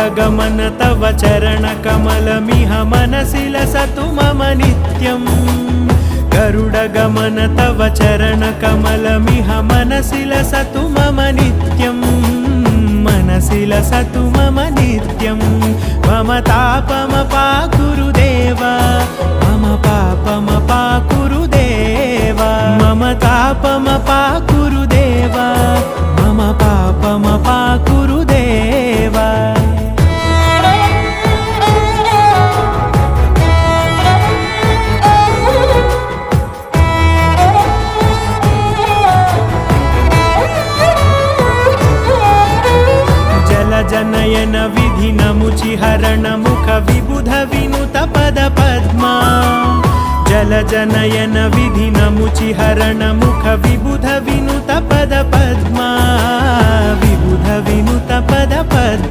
गरुडगमन तव चरणकमलमिह मनसि लसतु मम नित्यम् गरुडगमन तव चरणकमलमिह मनसि लसतु मम नित्यम् मनसि लसतु मम नित्यम् मम तापमपाकुरुदेव मम पापमपाकुरुदेव मम तापमपाकुरुदेव मम पापमपाकुरुदेव जनयन विधिनमुचिहरण मुख विबुध विनुत पद पद्मा जलजनयन विधिनमुचिहरण मुख विबुध विनुत पद पद्मा विबुध विनुत पद पद्मा